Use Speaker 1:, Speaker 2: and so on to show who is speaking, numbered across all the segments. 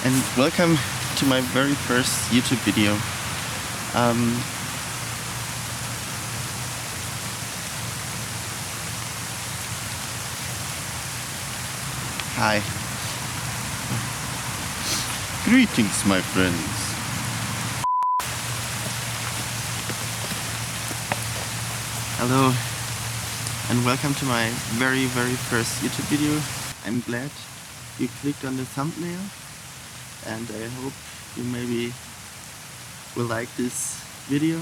Speaker 1: and welcome to my very first YouTube video. Hi. Greetings, my friends. Hello, and welcome to my very first YouTube video. I'm glad you clicked on the thumbnail, and I hope you maybe will like this video.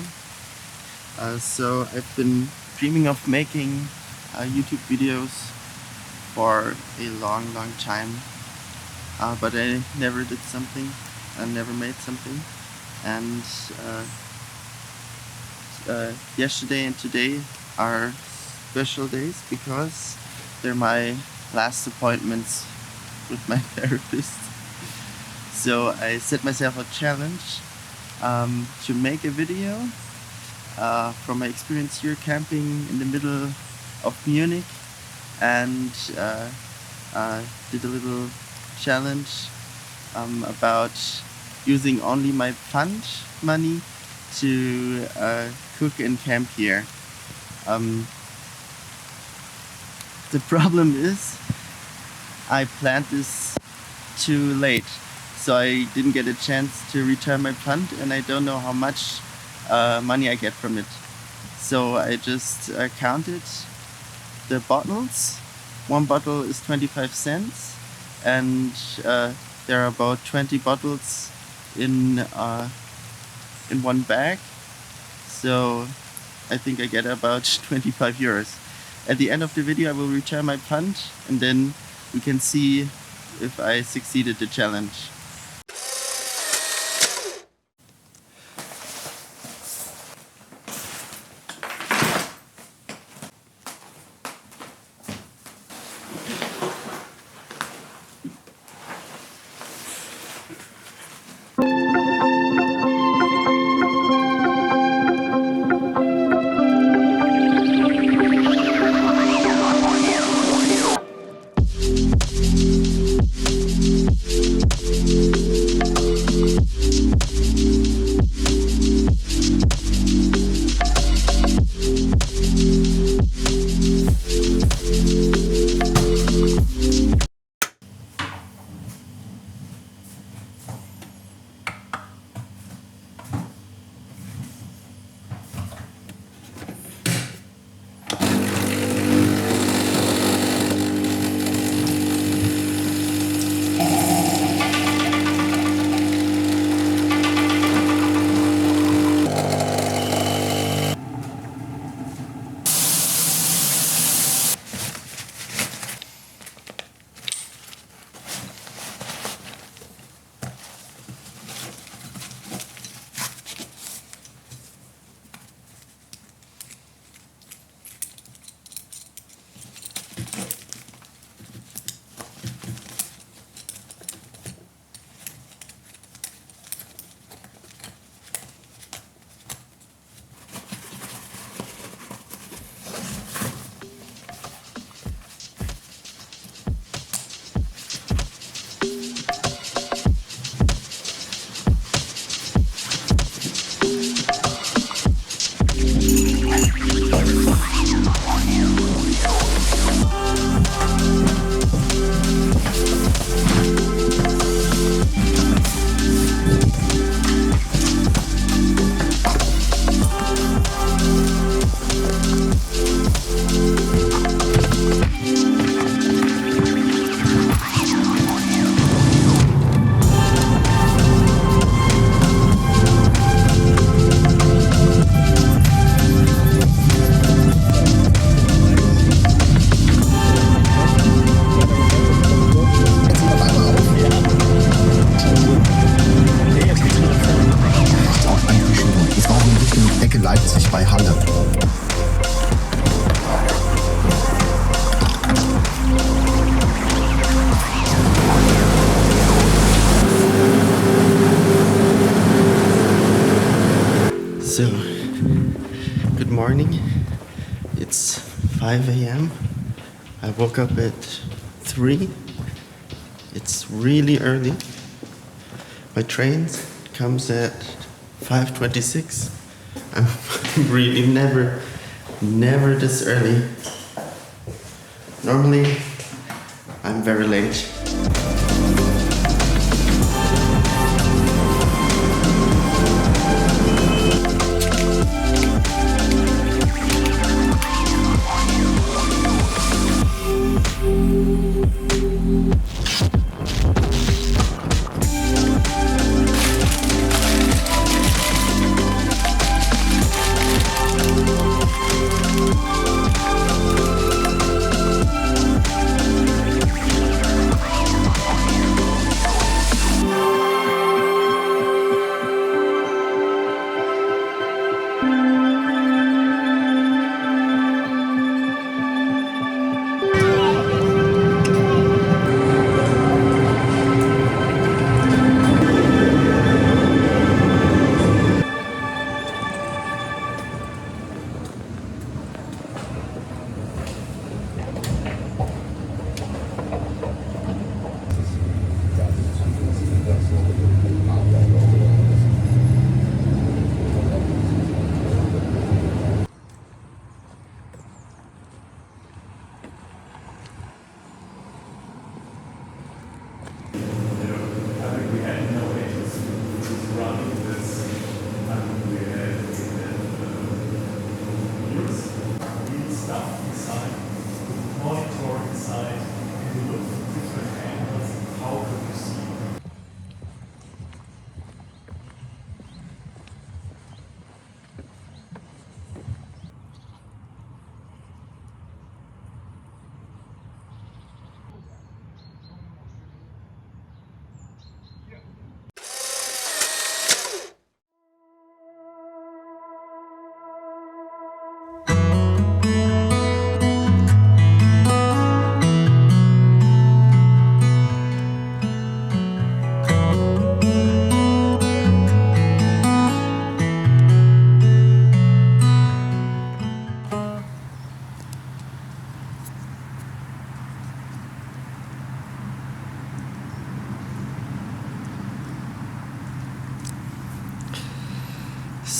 Speaker 1: So I've been dreaming of making YouTube videos for a long time, but I never did something. I never made something, and yesterday and today are special days because they're my last appointments with my therapist. So I set myself a challenge to make a video from my experience here camping in the middle of Munich, and did a little challenge about using only my Pfand-Money to cook and camp here. The problem is I planned this too late, so I didn't get a chance to return my Pfand, and I don't know how much money I get from it. So I just counted the bottles. One bottle is 25 cents, and there are about 20 bottles in one bag. So I think I get about 25 euros. At the end of the video I will return my Pfand, and then we can see if I succeeded the challenge. So, good morning. It's 5 a.m. I woke up at 3. It's really early. My train comes at 5:26. I'm really never this early. Normally, I'm very late.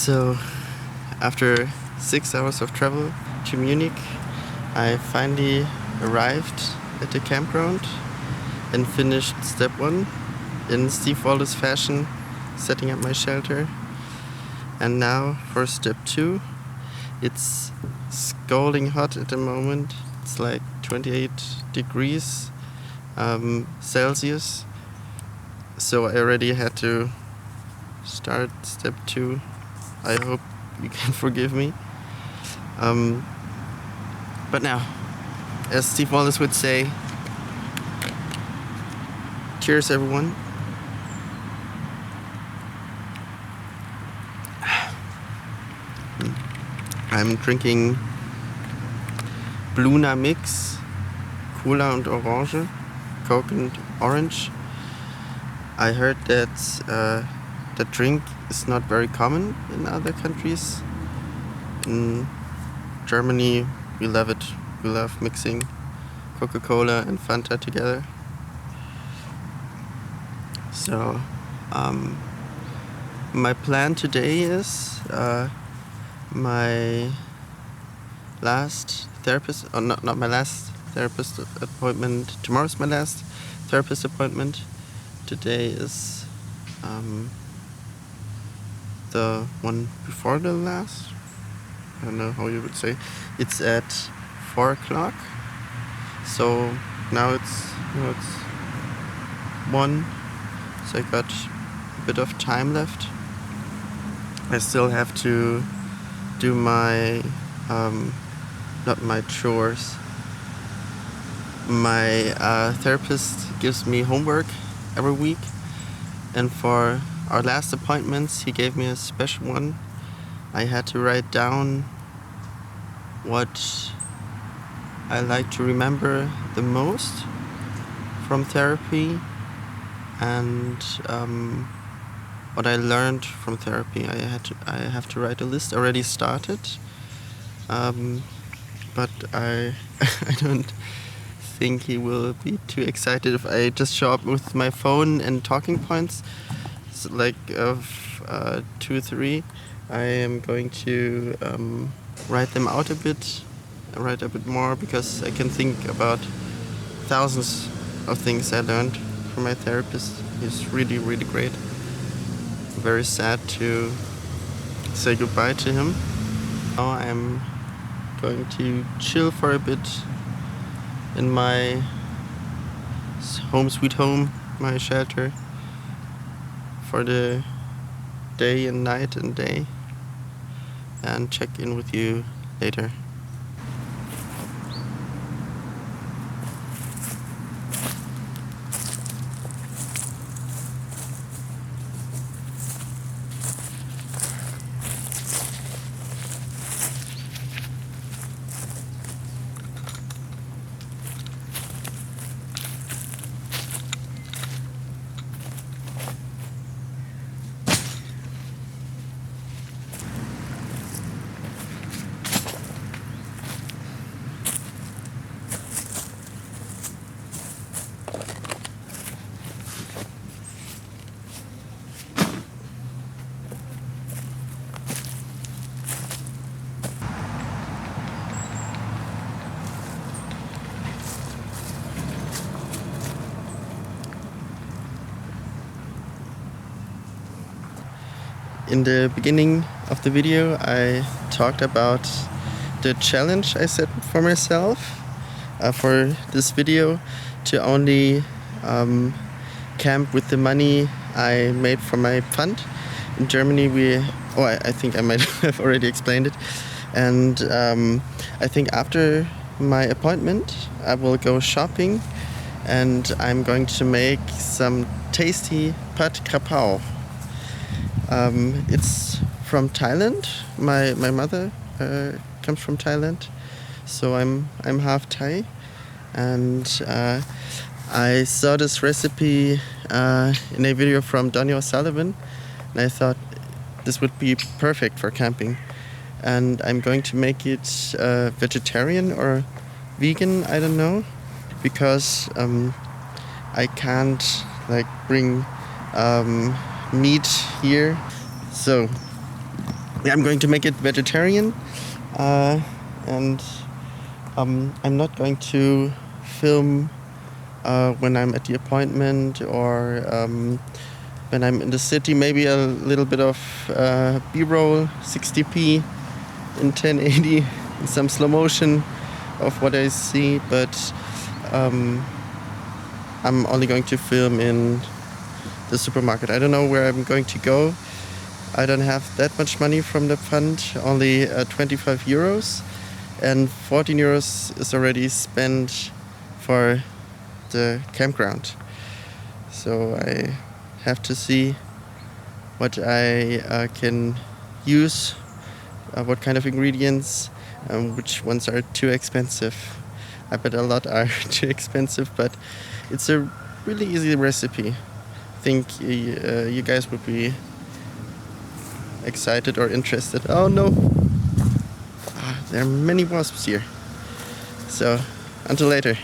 Speaker 1: So, after 6 hours of travel to Munich, I finally arrived at the campground and finished step 1 in Steve Wallis fashion, setting up my shelter. And now for step 2, it's scalding hot at the moment. It's like 28 degrees Celsius. So I already had to start step 2. I hope you can forgive me. But now, as Steve Wallis would say, cheers everyone. I'm drinking Bluna Mix, Cola und Orange, Coke and Orange. I heard that the drink is not very common in other countries. In Germany, we love it. We love mixing Coca-Cola and Fanta together. So, my plan today is my last therapist, or not my last therapist appointment. Tomorrow's my last therapist appointment. Today is the one before the last. I don't know how you would say. It's at 4 o'clock. So now it's 1. So I got a bit of time left. I still have to do my not my chores. My therapist gives me homework every week, and for our last appointments he gave me a special one. I had to write down what I like to remember the most from therapy and what I learned from therapy. I have to write a list. Already started, but I don't think he will be too excited if I just show up with my phone and talking points. like of 2 or 3, I am going to write them out a bit, write a bit more, because I can think about thousands of things I learned from my therapist. He's really, really great. Very sad to say goodbye to him. Now I'm going to chill for a bit in my home sweet home, my shelter, for the day and night and day, and check in with you later. In the beginning of the video, I talked about the challenge I set for myself for this video, to only camp with the money I made from my Pfand. In Germany, I think I might have already explained it. And I think after my appointment, I will go shopping, and I'm going to make some tasty pad krapao. It's from Thailand. My mother comes from Thailand, so I'm half Thai, and I saw this recipe in a video from Donnie O'Sullivan, and I thought this would be perfect for camping. And I'm going to make it vegetarian or vegan, I don't know, because I can't bring meat here. So yeah, I'm going to make it vegetarian, and I'm not going to film when I'm at the appointment or when I'm in the city. Maybe a little bit of B-roll, 60p in 1080, in some slow motion of what I see, but I'm only going to film in the supermarket. I don't know where I'm going to go. I don't have that much money from the fund, only 25 euros, and 14 euros is already spent for the campground. So I have to see what I can use, what kind of ingredients, which ones are too expensive. I bet a lot are too expensive, but it's a really easy recipe. I think you guys would be excited or interested. Oh no! There are many wasps here. So, until later.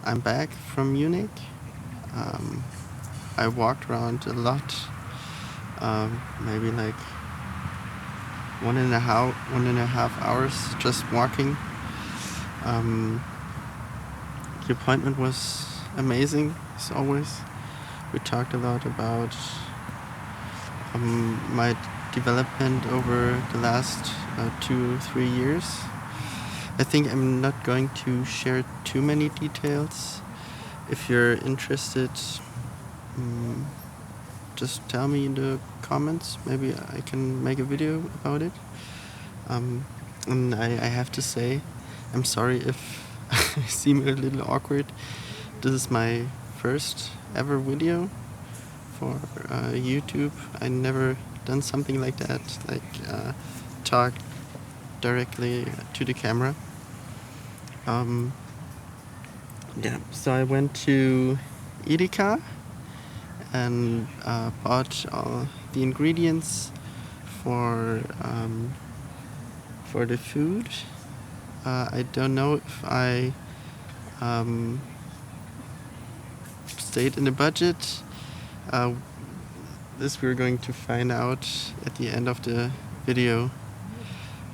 Speaker 1: I'm back from Munich. I walked around a lot, maybe like 1.5 hours just walking. The appointment was amazing, as always. We talked a lot about my development over the last 2-3 years. I think I'm not going to share too many details. If you're interested, just tell me in the comments. Maybe I can make a video about it. And I have to say, I'm sorry if I seem a little awkward. This is my first ever video for YouTube. I never done something like that, like talk directly to the camera. So I went to Edeka and bought all the ingredients for the food. I don't know if I stayed in the budget. This we're going to find out at the end of the video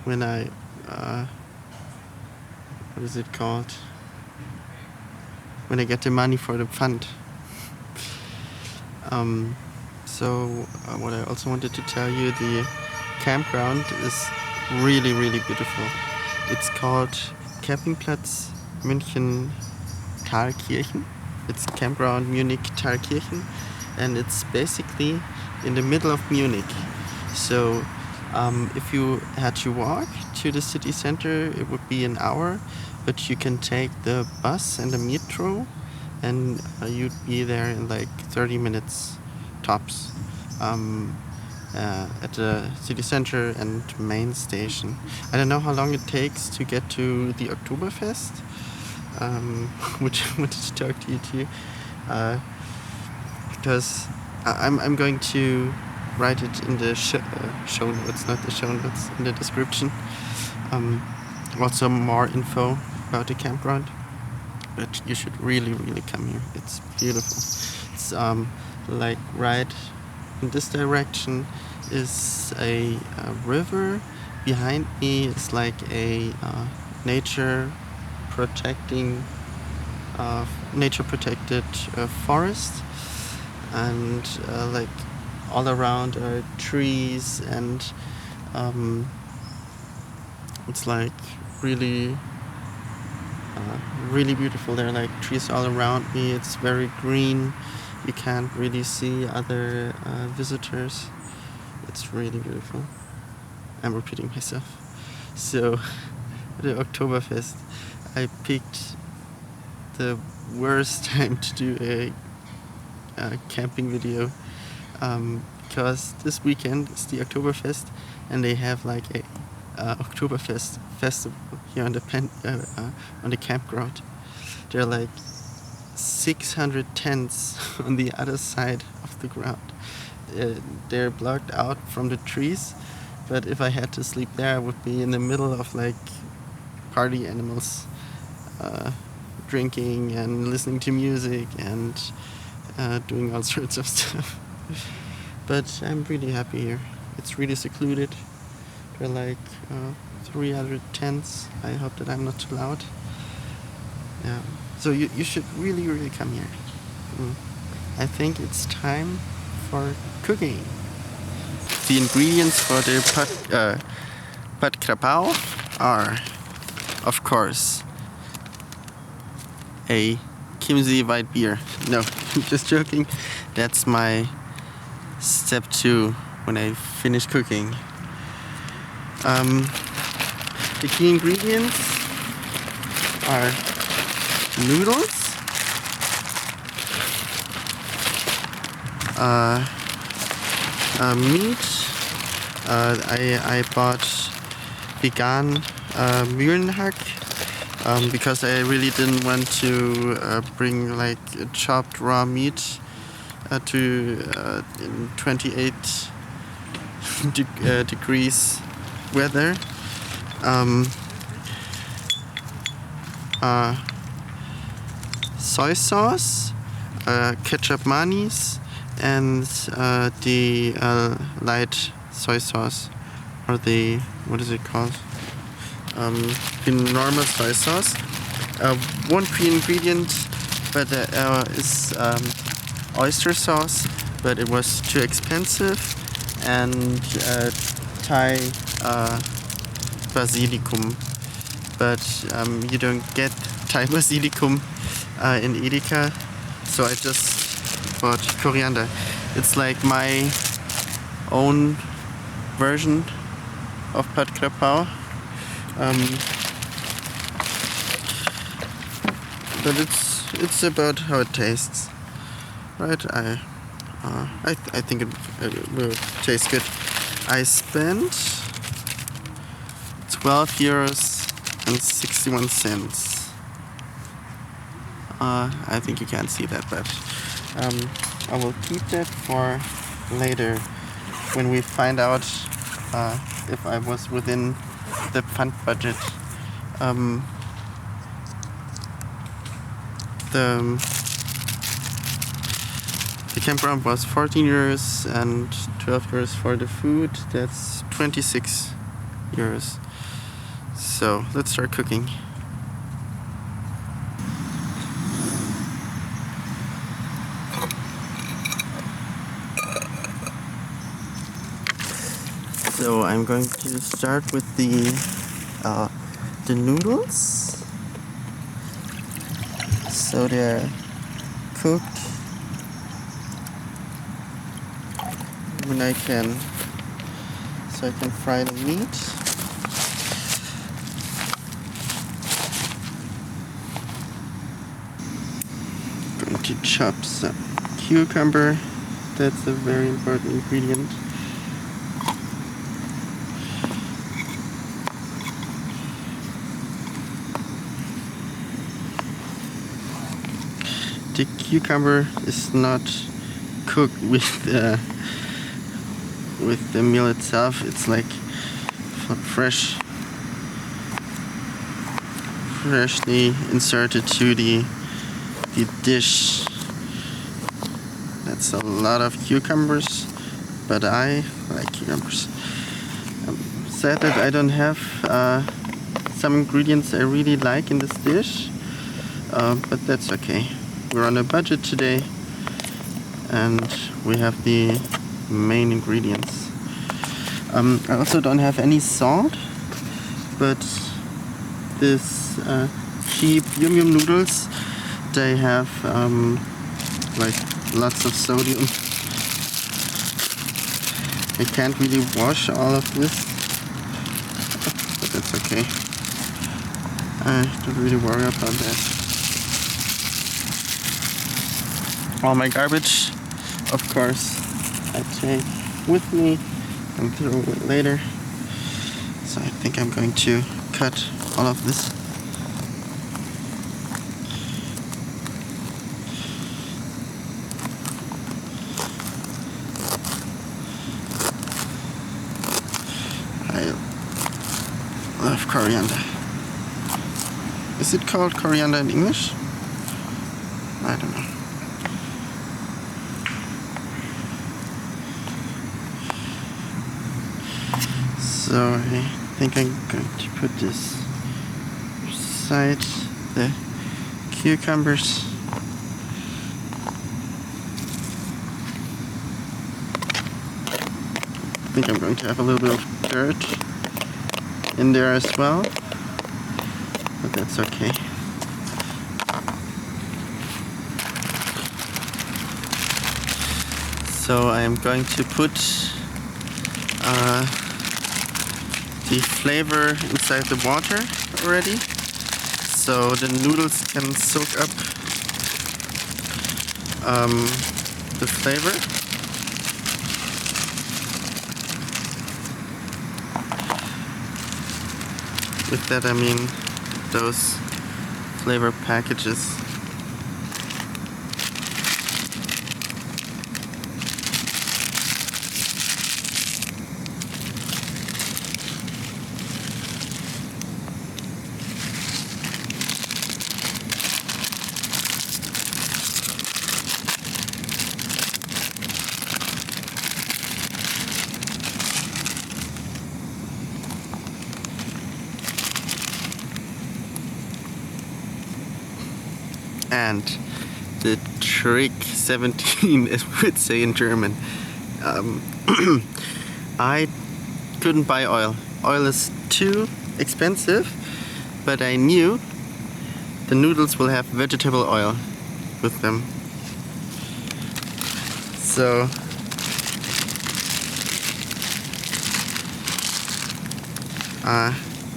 Speaker 1: when I what is it called? When I get the money for the fund. What I also wanted to tell you, the campground is really, really beautiful. It's called Campingplatz München Thalkirchen. It's Campground Munich Thalkirchen, and it's basically in the middle of Munich. So if you had to walk to the city center, it would be an hour, but you can take the bus and the metro, and you'd be there in like 30 minutes tops at the city center and main station. I don't know how long it takes to get to the Oktoberfest, which I wanted to talk to you too, because I'm going to write it in the show notes, not the show notes, in the description. Also more info about the campground, but you should really, really come here. It's beautiful. It's like right in this direction is a river. Behind me is like a nature protected forest, and like all around are trees, and it's like really really beautiful. There are like trees all around me. It's very green. You can't really see other visitors. It's really beautiful. I'm repeating myself. So the Oktoberfest, I picked the worst time to do a camping video, because this weekend is the Oktoberfest, and they have like a Oktoberfest festival here on the campground. There are like 600 tents on the other side of the ground. They're blocked out from the trees, but if I had to sleep there, I would be in the middle of like party animals, drinking and listening to music and doing all sorts of stuff. But I'm really happy here. It's really secluded. There are like 300 tents. I hope that I'm not too loud. Yeah. So you should really, really come here. I think it's time for cooking. The ingredients for the pad krapau are, of course, a Chiemsee white beer. No, I'm just joking. That's my step 2 when I finish cooking. The key ingredients are noodles, meat. I bought vegan Mühlenhack because I really didn't want to bring like chopped raw meat to in 28 degrees weather. soy sauce, ketchup mayonnaise, and the light soy sauce, or the, what is it called? The normal soy sauce. One key ingredient, but is oyster sauce, but it was too expensive, and Thai basilicum, but you don't get Thai basilicum in Edeka, so I just bought coriander. It's like my own version of pad krapao, but it's about how it tastes, right? I think it will taste good. I spent 12 € and 61 cents. I think you can't see that, but I will keep that for later when we find out if I was within the Pfand budget. The campground was 14 € and 12 € for the food. That's 26 €. So let's start cooking. So I'm going to start with the noodles. So they're cooked when I can, so I can fry the meat. Going to chop some cucumber. That's a very important ingredient. The cucumber is not cooked with the meal itself. It's like freshly inserted to the dish. That's a lot of cucumbers, but I like cucumbers. I'm sad that I don't have some ingredients I really like in this dish, but that's okay. We're on a budget today, and we have the main ingredients. I also don't have any salt, but this cheap yum yum noodles, they have like lots of sodium. I can't really wash all of this, but that's okay. I don't really worry about that. All my garbage, of course, I take with me and throw it later. So I think I'm going to cut all of this. I love coriander. Is it called coriander in English? I don't know. So I think I'm going to put this aside, the cucumbers. I think I'm going to have a little bit of dirt in there as well, but that's okay. So I'm going to put the flavor inside the water already, so the noodles can soak up the flavor. With that I mean those flavor packages. And the trick 17, as we would say in German. I couldn't buy oil. Oil is too expensive, but I knew the noodles will have vegetable oil with them. So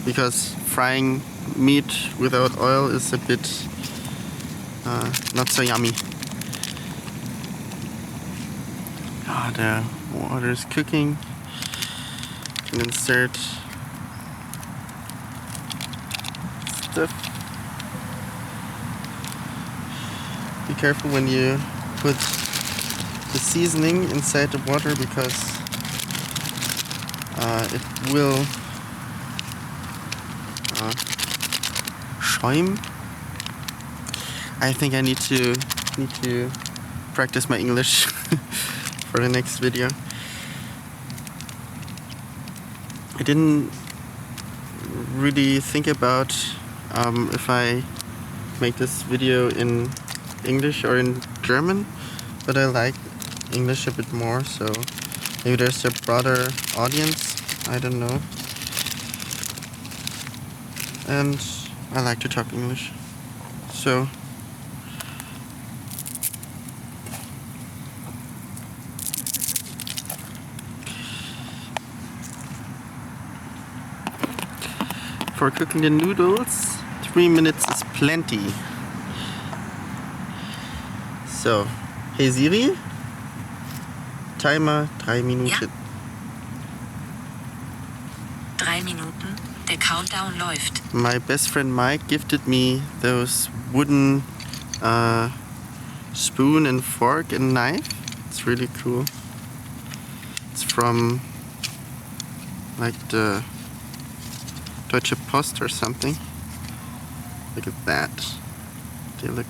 Speaker 1: because frying meat without oil is a bit not so yummy. The water is cooking. You can insert stuff. Be careful when you put the seasoning inside the water, because it will schäumen. I think I need to practice my English for the next video. I didn't really think about if I make this video in English or in German, but I like English a bit more, so maybe there's a broader audience, I don't know. And I like to talk English, so for cooking the noodles, 3 minutes is plenty. So, hey Siri, Timer 3 Minuten.
Speaker 2: Ja. 3 Minuten, der Countdown läuft.
Speaker 1: My best friend Mike gifted me those wooden spoon and fork and knife. It's really cool. It's from like the Deutsche Post or something. Look at that. They look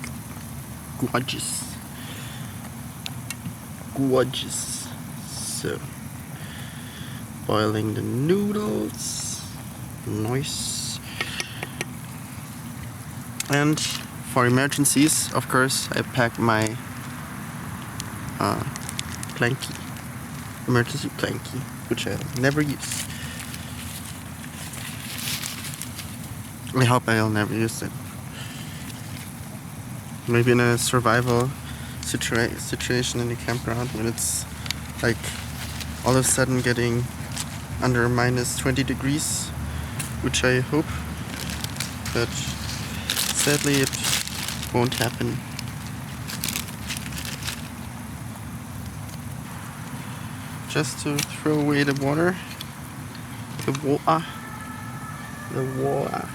Speaker 1: gorgeous. Gorgeous. So, boiling the noodles. Nice. And for emergencies, of course, I pack my planky. Emergency planky, which I never use. I hope I'll never use it. Maybe in a survival situation in the campground when it's like all of a sudden getting under minus 20 degrees, which I hope, but sadly it won't happen. Just to throw away the water. The water.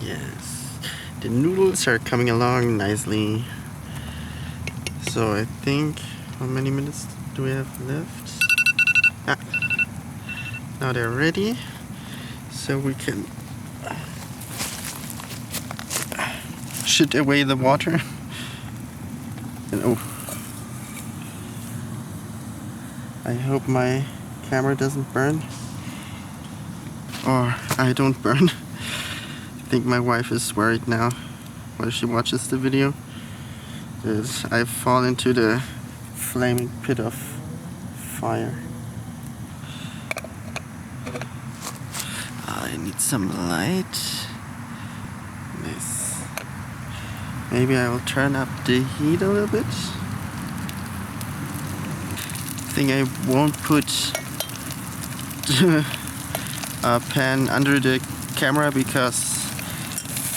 Speaker 1: Yes, the noodles are coming along nicely. So I think, how many minutes do we have left? Ah, now they're ready, so we can shoot away the water. And oh, I hope my camera doesn't burn, or I don't burn. I think my wife is worried now while she watches the video that I fall into the flaming pit of fire. I need some light. Nice. Maybe I will turn up the heat a little bit. I think I won't put the pan under the camera because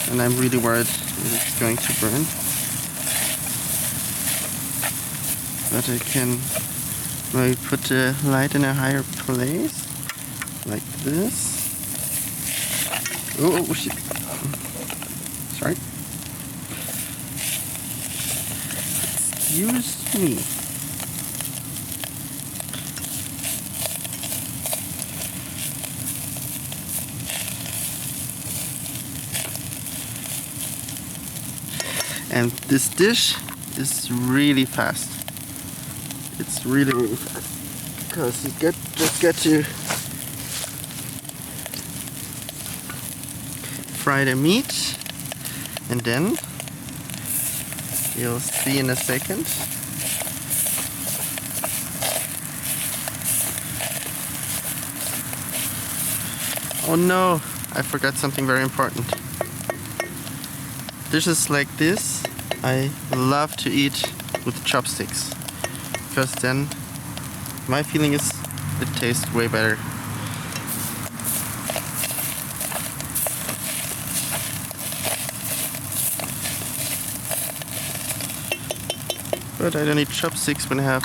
Speaker 1: and I'm really worried it's going to burn. But I can maybe put the light in a higher place, like this. Oh shit! Sorry. Excuse me. And this dish is really fast. It's really, really fast. because you just get to fry the meat, and then you'll see in a second. Oh no, I forgot something very important. Dishes like this I love to eat with chopsticks, because then my feeling is it tastes way better. But I don't need chopsticks when I have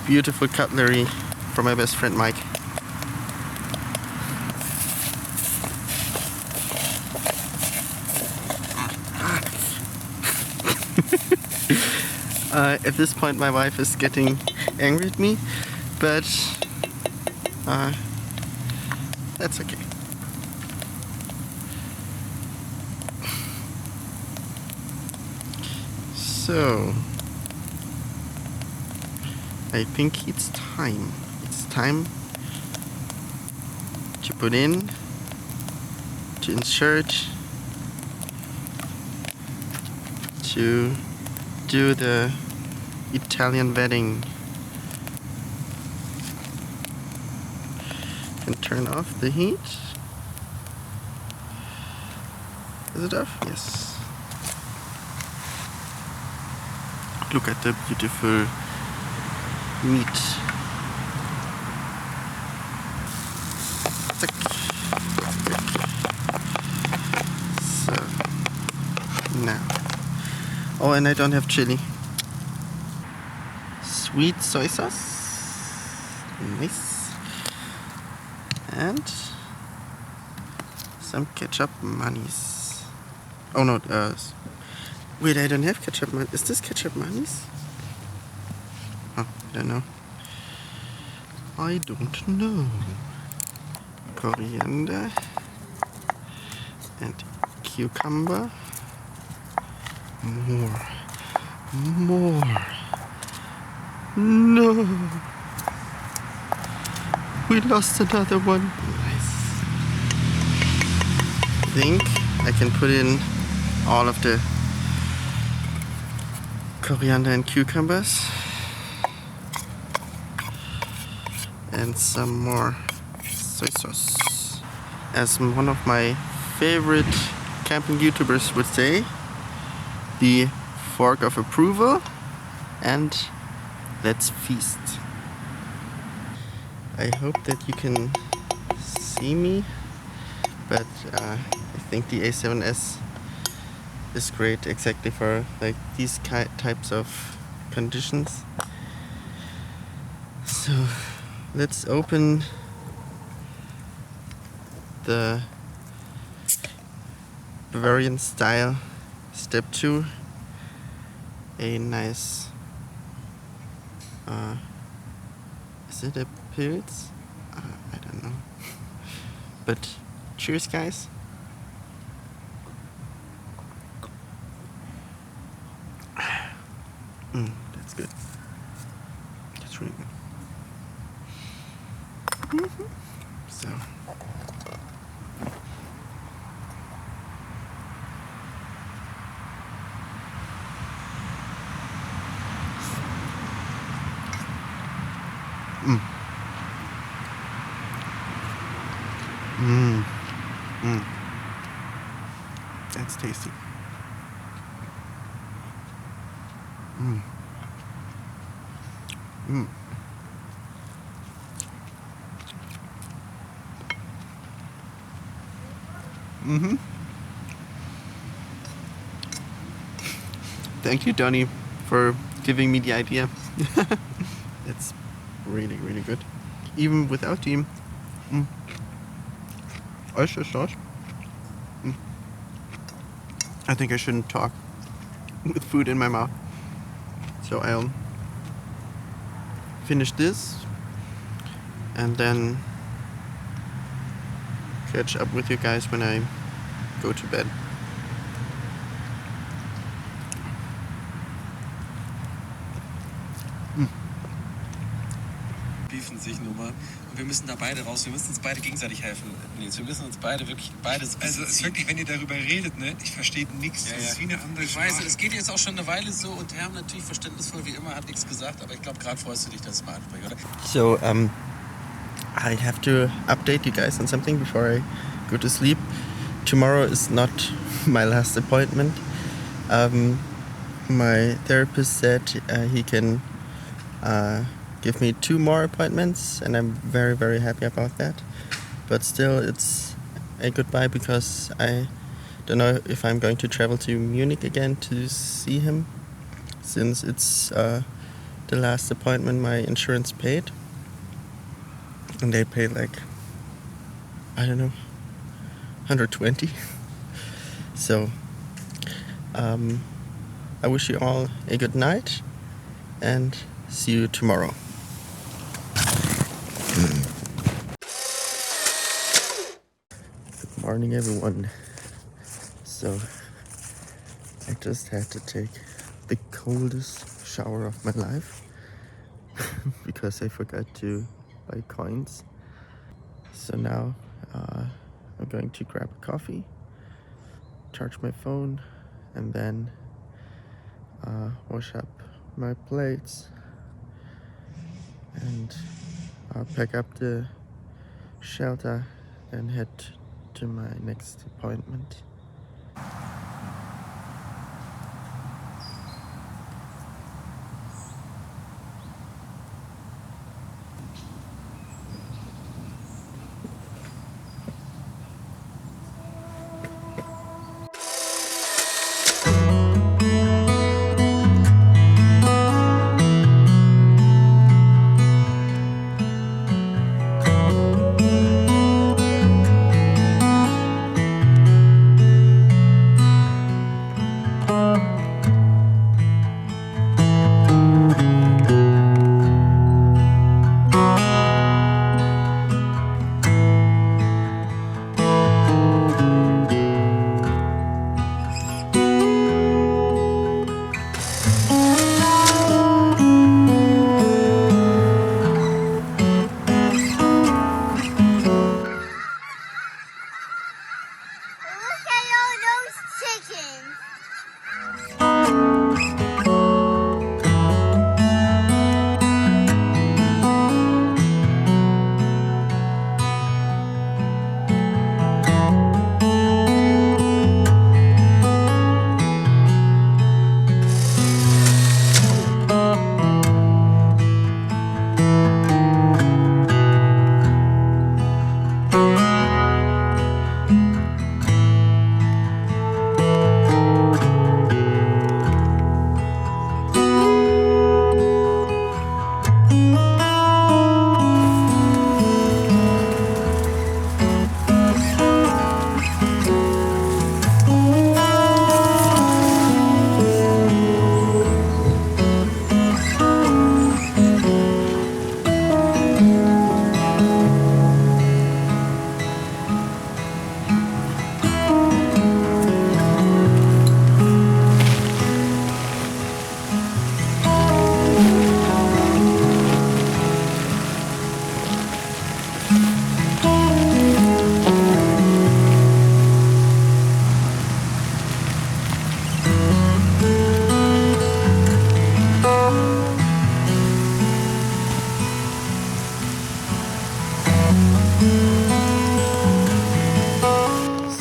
Speaker 1: beautiful cutlery from my best friend Mike. At this point my wife is getting angry at me, but that's okay. So I think it's time. It's time to put in, to insert, to do the Italian wedding. And turn off the heat. Is it off? Yes. Look at the beautiful meat. So now. Oh, and I don't have chili. Sweet soy sauce. Nice. And some ketchup manis. Oh no, wait, I don't have ketchup manis. Is this ketchup manis? Oh, I don't know. I don't know. Coriander and cucumber. More. No. We lost another one. Nice. I think I can put in all of the coriander and cucumbers. And some more soy sauce. As one of my favorite camping YouTubers would say, the fork of approval, and let's feast. I hope that you can see me, but I think the A7S is great exactly for like these types of conditions. So let's open the Bavarian style step 2. A nice is it a Pilz? I don't know. But cheers, guys. That's good. That's really good. So. That's tasty. Thank you, Donnie, for giving me the idea. It's really, really good. Even without the oyster sauce. I think I shouldn't talk with food in my mouth. So I'll finish this and then catch up with you guys when I go to bed.
Speaker 3: Nummer. Und wir müssen da beide raus. Wir müssen uns beide gegenseitig helfen, Nils. Wir müssen uns beide wirklich beides.
Speaker 4: Also es ist wirklich, wenn ihr darüber redet, ne, ich verstehe nichts.
Speaker 3: Ja,
Speaker 4: Das
Speaker 3: ja.
Speaker 4: ist wie eine andere
Speaker 3: Ich
Speaker 4: Sprache.
Speaker 3: weiß, es geht jetzt auch schon eine Weile so und Herm natürlich verständnisvoll wie immer, hat nichts gesagt, aber ich glaube, gerade freust du dich, dass es mal anspricht, oder?
Speaker 1: So, I have to update you guys on something before I go to sleep. Tomorrow is not my last appointment. My therapist said he can give me 2 more appointments, and I'm very, very happy about that. But still, it's a goodbye because I don't know if I'm going to travel to Munich again to see him, since it's the last appointment my insurance paid. And they paid like, I don't know, 120. So, I wish you all a good night and see you tomorrow. Good morning, everyone. So, I just had to take the coldest shower of my life because I forgot to buy coins. So now I'm going to grab a coffee, charge my phone, and then wash up my plates and pack up the shelter and head to my next appointment.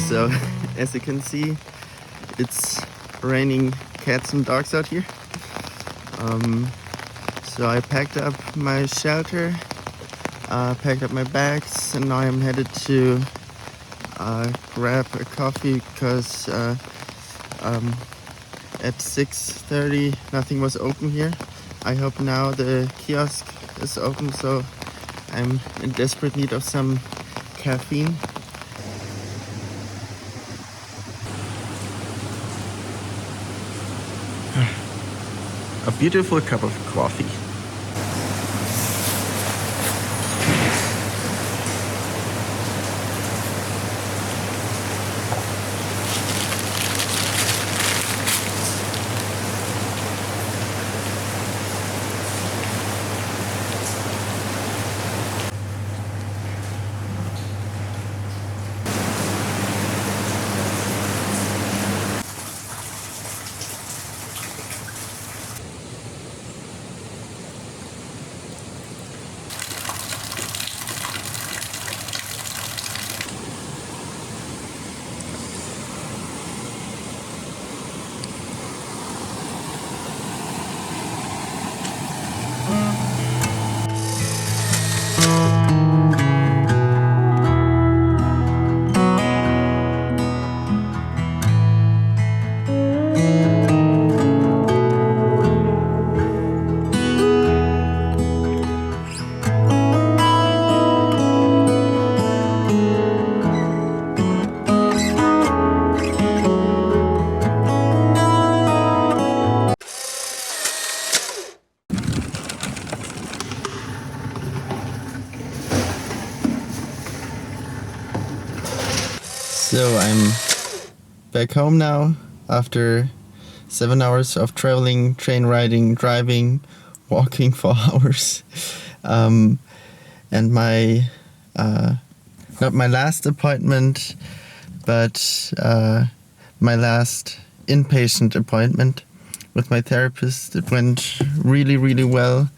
Speaker 1: So, as you can see, it's raining cats and dogs out here. So I packed up my shelter, packed up my bags, and now I'm headed to grab a coffee because at 6:30 nothing was open here. I hope now the kiosk is open, so I'm in desperate need of some caffeine. A beautiful cup of coffee. back home now after 7 hours of traveling, train riding, driving, walking for hours. And my, not my last appointment, but my last inpatient appointment with my therapist. It went really, really well.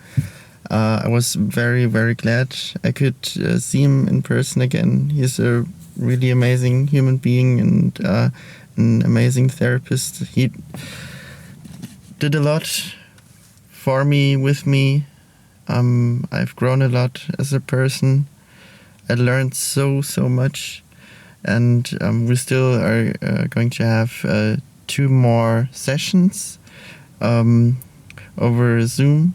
Speaker 1: I was very, very glad I could see him in person again. He's a really amazing human being and an amazing therapist. He did a lot for me, with me. I've grown a lot as a person. I learned so much, and we still are going to have 2 more sessions over Zoom.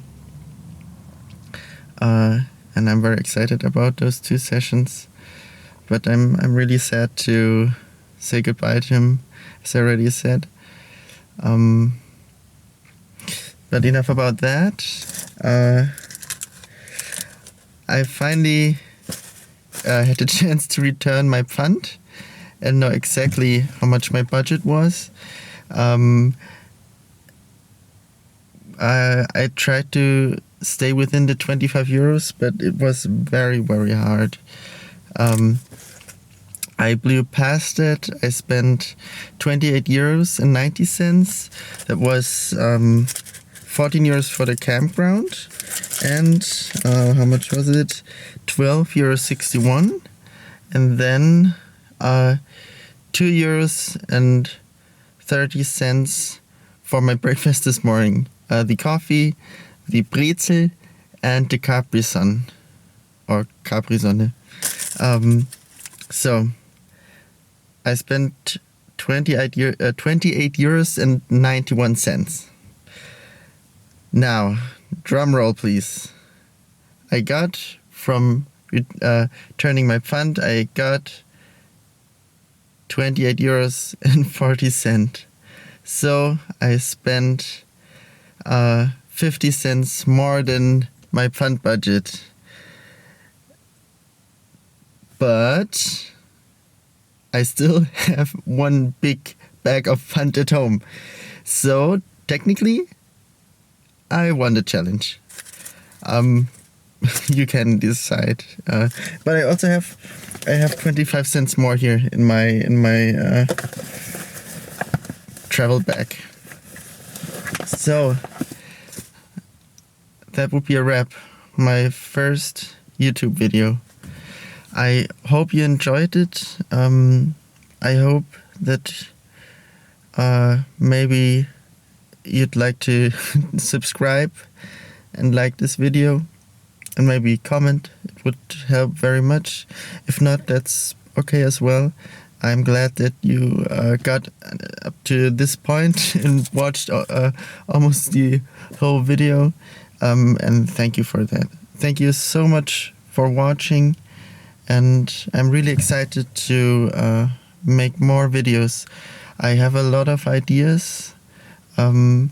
Speaker 1: And I'm very excited about those 2 sessions. But I'm really sad to say goodbye to him, as I already said. But enough about that. I finally had the chance to return my Pfand and know exactly how much my budget was. I tried to stay within the 25 euros, but it was very, very hard. I blew past it. I spent 28 euros and 90 cents. That was 14 euros for the campground. And how much was it? 12.61 €. And then 2 euros and 30 cents for my breakfast this morning. The coffee, the Brezel, and the Capri-Sun. Or Capri-Sonne. So I spent 28 euros and 91 cents. Now, drum roll please. I got from turning my Pfand, I got 28 euros and 40 cents. So I spent 50 cents more than my Pfand budget. But I still have 1 big bag of Pfand at home. So technically, I won the challenge. You can decide. But I also have 25 cents more here in my travel bag. So that would be a wrap. My first YouTube video. I hope you enjoyed it. I hope that maybe you'd like to subscribe and like this video and maybe comment. It would help very much. If not, that's okay as well. I'm glad that you got up to this point and watched almost the whole video. And thank you for that. Thank you so much for watching. And I'm really excited to make more videos. I have a lot of ideas. The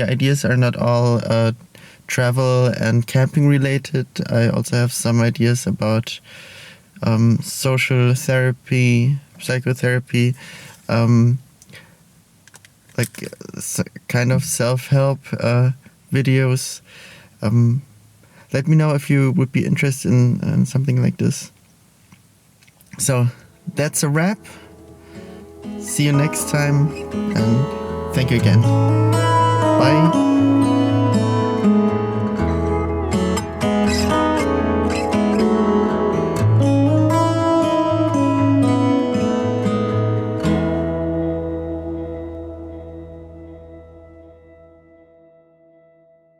Speaker 1: ideas are not all travel and camping related. I also have some ideas about social therapy, psychotherapy, like kind of self-help videos. Let me know if you would be interested in something like this. So that's a wrap. See you next time, and thank you again. Bye.